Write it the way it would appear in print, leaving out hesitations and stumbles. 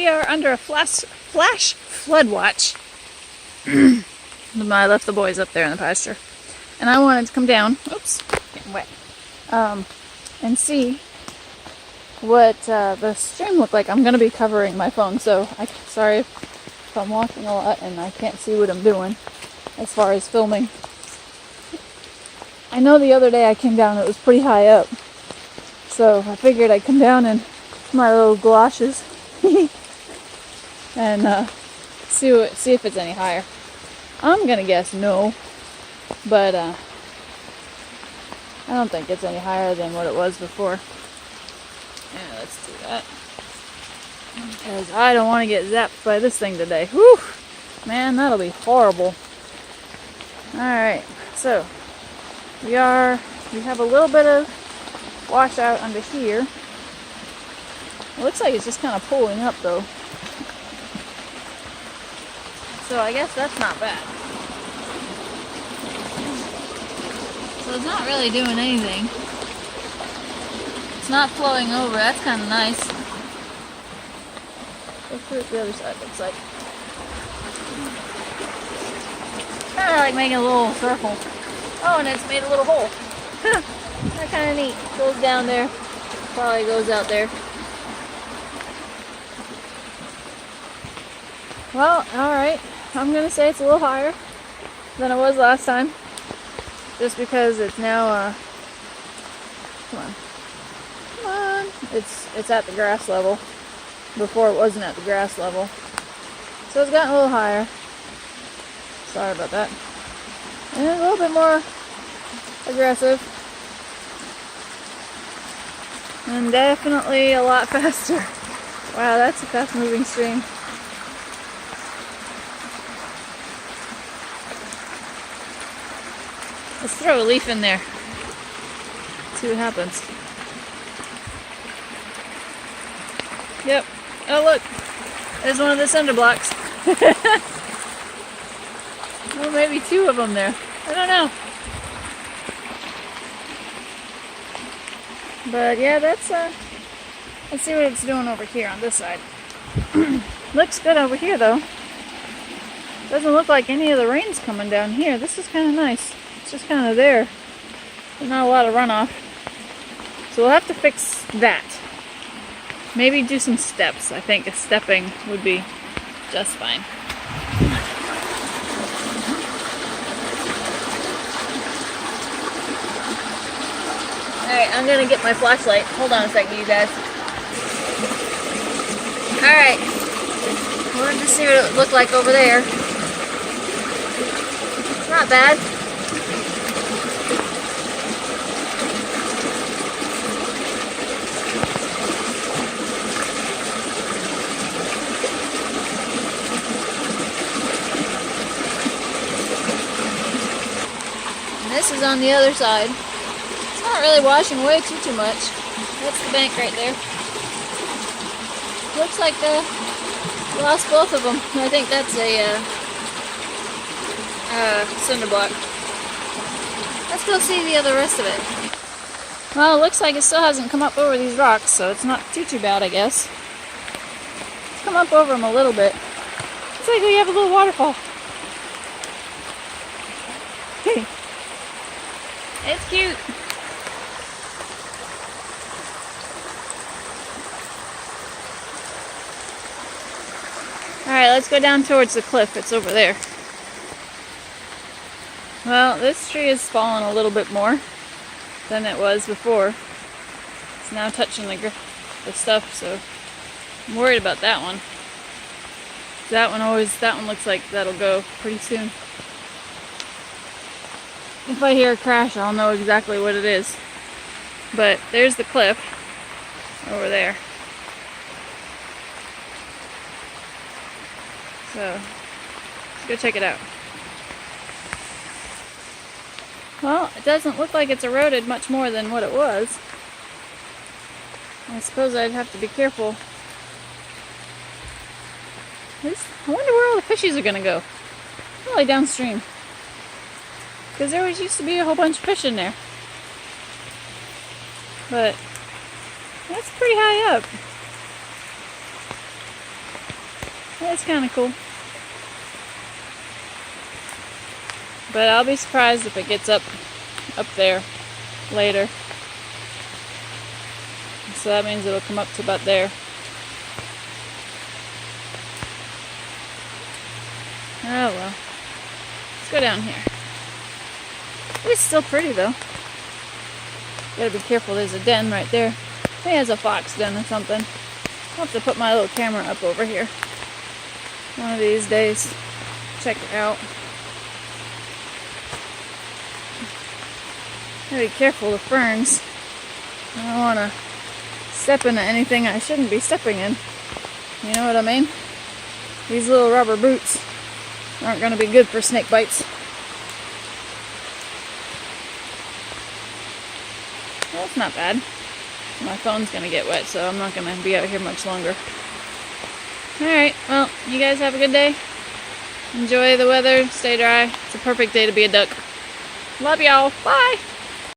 are under a flash flood watch. I left the boys up there in the pasture. And I wanted to come down, oops, getting wet, and see what the stream looked like. I'm going to be covering my phone, so sorry if I'm walking a lot and I can't see what I'm doing as far as filming. I know the other day I came down, it was pretty high up, so I figured I'd come down in my little galoshes and see if it's any higher. I'm going to guess no, but I don't think it's any higher than what it was before. Yeah, let's do that. Because I don't want to get zapped by this thing today. Whew! Man, that'll be horrible. Alright, so we have a little bit of washout under here. It looks like it's just kind of pulling up though. So I guess that's not bad. So it's not really doing anything. It's not flowing over. That's kind of nice. Let's see what the other side looks like. Kind of like making a little circle. Oh, and it's made a little hole. That's kind of neat. Goes down there. Probably goes out there. Well, alright. I'm going to say it's a little higher than it was last time. Just because it's now, come on. It's at the grass level. Before it wasn't at the grass level. So it's gotten a little higher. Sorry about that. And a little bit more aggressive. And definitely a lot faster. Wow, that's a fast moving stream. Let's throw a leaf in there. See what happens. Yep. Oh look, there's one of the cinder blocks. Well, maybe two of them there. I don't know. But yeah, let's see what it's doing over here on this side. Looks good over here though. Doesn't look like any of the rain's coming down here. This is kind of nice. It's just kind of there. There's not a lot of runoff. So we'll have to fix that. Maybe do some steps. I think stepping would be just fine. Alright, I'm gonna get my flashlight. Hold on a second, you guys. Alright. We'll just see what it would look like over there. Not bad. This is on the other side. It's not really washing away too much. That's the bank right there. Looks like we lost both of them. I think that's a cinder block. Let's go see the other rest of it. Well, it looks like it still hasn't come up over these rocks, so it's not too bad, I guess. Let's come up over them a little bit. Looks like we have a little waterfall. Hey. It's cute. Alright, let's go down towards the cliff. It's over there. Well, this tree has fallen a little bit more than it was before. It's now touching the stuff, so I'm worried about that one. That one looks like that'll go pretty soon. If I hear a crash, I'll know exactly what it is. But there's the cliff over there. So, let's go check it out. Well, it doesn't look like it's eroded much more than what it was. I suppose I'd have to be careful. I wonder where all the fishies are going to go. Probably downstream. Because there used to be a whole bunch of fish in there. But that's pretty high up. It's kind of cool. But I'll be surprised if it gets up there later. So that means it'll come up to about there. Oh well. Let's go down here. It's still pretty though. Gotta be careful, there's a den right there. I think it's a fox den or something. I'll have to put my little camera up over here one of these days. Check it out. Gotta be careful with ferns. I don't want to step into anything I shouldn't be stepping in. You know what I mean? These little rubber boots aren't going to be good for snake bites. Well, it's not bad. My phone's going to get wet, so I'm not going to be out here much longer. Alright, well, you guys have a good day. Enjoy the weather, stay dry. It's a perfect day to be a duck. Love y'all. Bye!